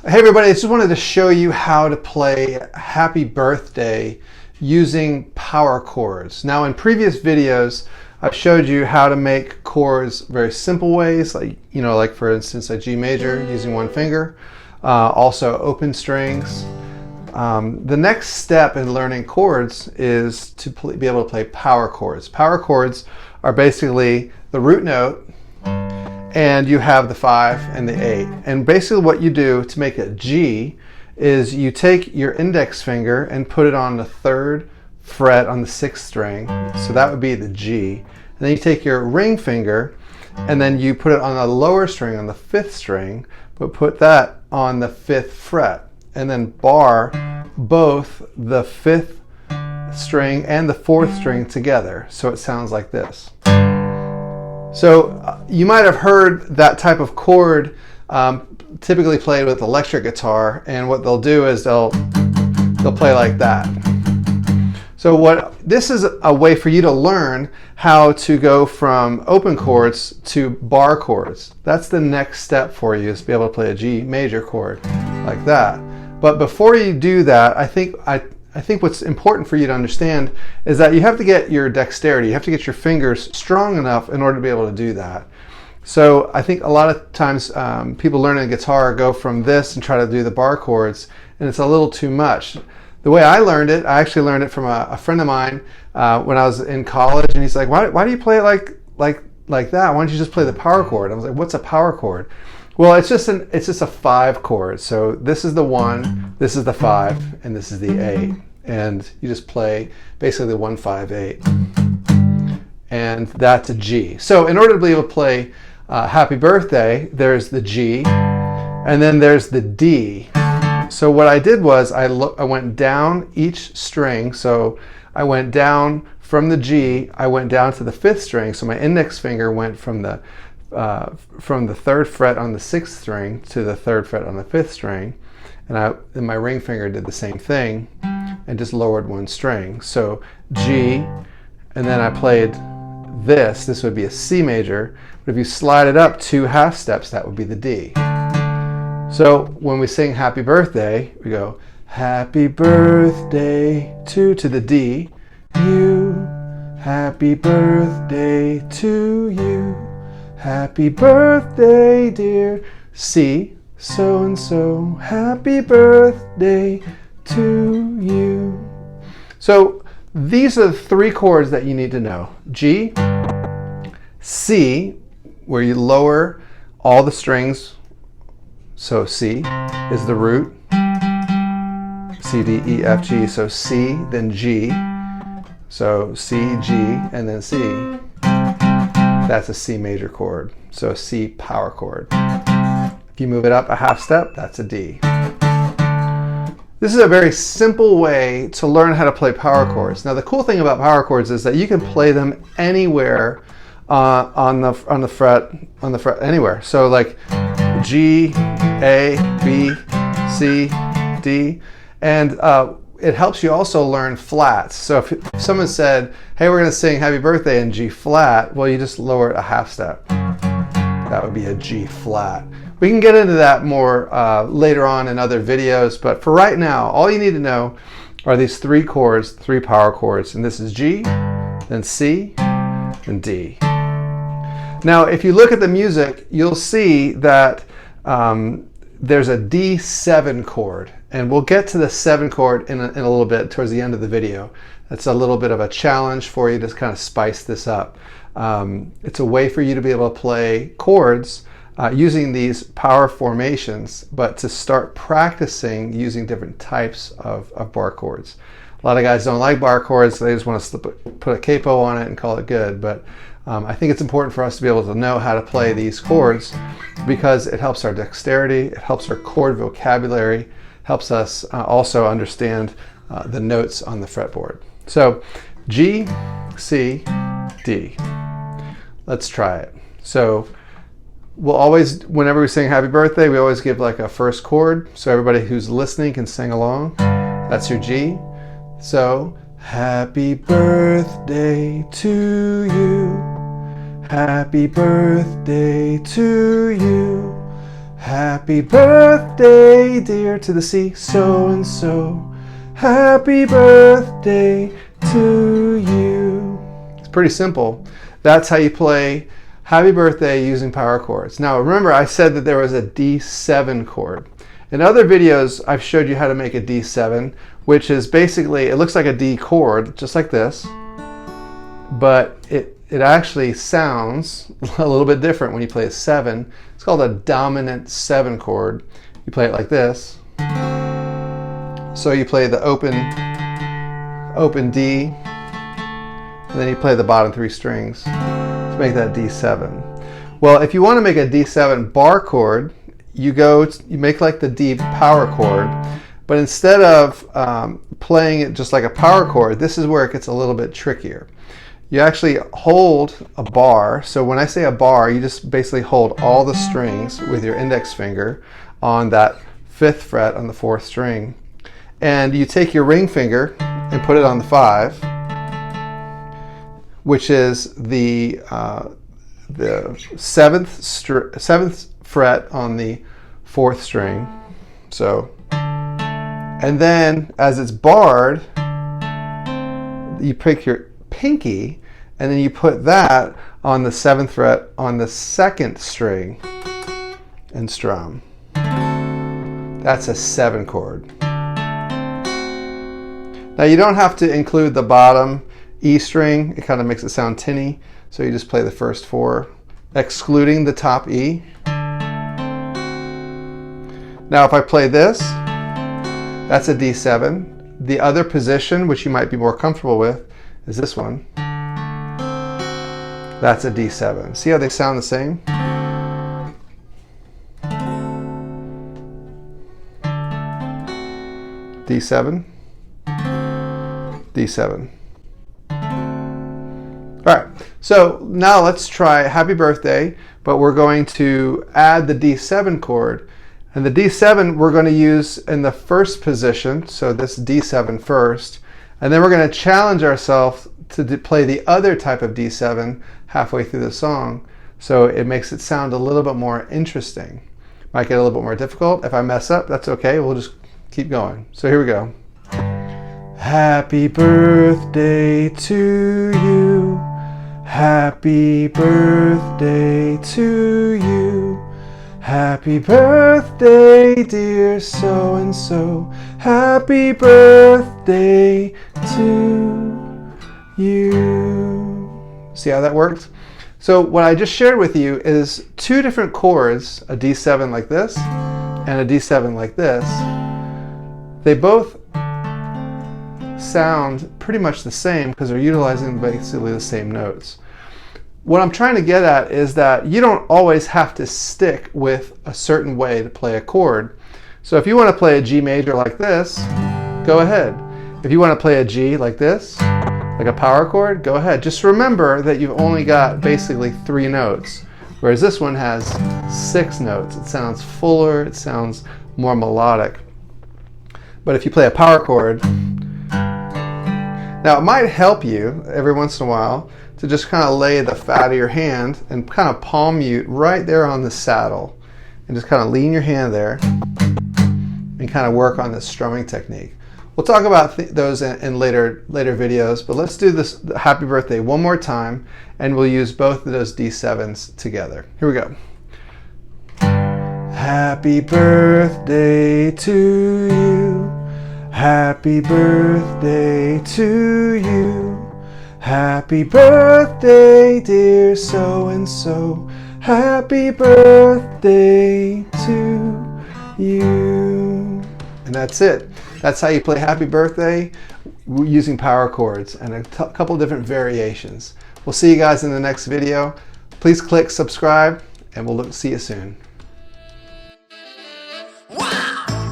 Hey everybody, I just wanted to show you how to play Happy Birthday using power chords. Now in previous videos, I've showed you how to make chords very simple ways, like for instance a G major using one finger, also open strings. The next step in learning chords is to be able to play power chords. Power chords are basically the root note, and you have the 5 and the 8. And basically what you do to make a G is you take your index finger and put it on the 3rd fret on the 6th string. So that would be the G. And then you take your ring finger and then you put it on the lower string on the 5th string, but put that on the 5th fret. And then bar both the 5th string and the 4th string together. So it sounds like this. So you might have heard that type of chord typically played with electric guitar, and what they'll do is they'll play like that. So this is a way for you to learn how to go from open chords to bar chords. That's the next step for you, is to be able to play a G major chord like that. But before you do that, I think what's important for you to understand is that you have to get your dexterity, you have to get your fingers strong enough in order to be able to do that. So I think a lot of times people learning guitar go from this and try to do the bar chords, and it's a little too much. The way I learned it, I actually learned it from a friend of mine when I was in college, and he's like, why do you play it like that? Why don't you just play the power chord? I was like, what's a power chord? Well, it's just a 5 chord. So this is the 1, this is the 5, and this is the 8. And you just play basically the 1, 5, 8. And that's a G. So in order to be able to play Happy Birthday, there's the G, and then there's the D. So what I did was I went down each string. So I went down from the G, I went down to the 5th string. So my index finger went from the 3rd fret on the 6th string to the 3rd fret on the 5th string, and my ring finger did the same thing and just lowered one string. So G, and then I played this would be a C major, but if you slide it up 2 half steps, that would be the D. So when we sing Happy Birthday, we go Happy Birthday to the D, you, Happy Birthday to you. Happy birthday, dear C, so and so. Happy birthday to you. So these are the 3 chords that you need to know. G, C, where you lower all the strings. So C is the root. C, D, E, F, G. So C, then G. So C, G, and then C. That's a C major chord, so a C power chord. If you move it up a half step, that's a D. This is a very simple way to learn how to play power chords. Now the cool thing about power chords is that you can play them anywhere on the fret anywhere. So like G, A, B, C, D, and it helps you also learn flats. So if someone said, hey, we're going to sing Happy Birthday in G flat, well, you just lower it a half step. That would be a G flat. We can get into that more later on in other videos, but for right now, all you need to know are these 3 chords, 3 power chords, and this is G, then C, and D. Now, if you look at the music, you'll see that there's a D7 chord, and we'll get to the 7 chord in a little bit towards the end of the video. That's a little bit of a challenge for you to kind of spice this up. It's a way for you to be able to play chords using these power formations, but to start practicing using different types of bar chords. A lot of guys don't like bar chords, so they just want to put a capo on it and call it good, but I think it's important for us to be able to know how to play these chords because it helps our dexterity, it helps our chord vocabulary, helps us also understand the notes on the fretboard. So G, C, D. Let's try it. So we'll always, whenever we sing Happy Birthday, we always give like a first chord so everybody who's listening can sing along. That's your G. So Happy birthday to you. Happy birthday to you. Happy birthday, dear, to the C, so and so. Happy birthday to you. It's pretty simple. That's how you play Happy Birthday using power chords. Now remember, I said that there was a D7 chord. In other videos, I've showed you how to make a D7, which is basically, it looks like a D chord, just like this, but it actually sounds a little bit different when you play a 7. It's called a dominant 7 chord. You play it like this. So you play the open D, and then you play the bottom 3 strings to make that D7. Well, if you want to make a D7 bar chord, you make like the D power chord, but instead of playing it just like a power chord, this is where it gets a little bit trickier. You actually hold a bar. So when I say a bar, you just basically hold all the strings with your index finger on that 5th fret on the 4th string. And you take your ring finger and put it on the 5, which is the 7th fret on the 4th string. So, and then as it's barred, you pick your pinky and then you put that on the 7th fret on the 2nd string and strum. That's a 7 chord. Now you don't have to include the bottom E string. It kind of makes it sound tinny. So you just play the first 4, excluding the top E. Now if I play this, that's a D7. The other position, which you might be more comfortable with, is this one. That's a D7. See how they sound the same? D7, D7. All right, so now let's try Happy Birthday, but we're going to add the D7 chord. And the D7 we're going to use in the first position, so this D7 first, and then we're going to challenge ourselves to play the other type of D7 halfway through the song, so it makes it sound a little bit more interesting. Might get a little bit more difficult. If I mess up, that's okay. We'll just keep going. So here we go. Happy birthday to you. Happy birthday to you. Happy birthday, dear so-and-so. Happy birthday to you. See how that worked? So what I just shared with you is 2 different chords, a D7 like this and a D7 like this. They both sound pretty much the same because they're utilizing basically the same notes. What I'm trying to get at is that you don't always have to stick with a certain way to play a chord. So if you want to play a G major like this, go ahead. If you want to play a G like this, like a power chord, go ahead. Just remember that you've only got basically 3 notes, whereas this one has 6 notes. It sounds fuller, it sounds more melodic. But if you play a power chord, now it might help you every once in a while to just kind of lay the fat of your hand and kind of palm mute right there on the saddle and just kind of lean your hand there and kind of work on this strumming technique. We'll talk about those in later videos, but let's do this Happy Birthday one more time and we'll use both of those D7s together. Here we go. Happy birthday to you. Happy birthday to you. Happy birthday, dear so-and-so. Happy birthday to you. And that's it. That's how you play Happy Birthday using power chords and a couple different variations. We'll see you guys in the next video. Please click subscribe and we'll see you soon.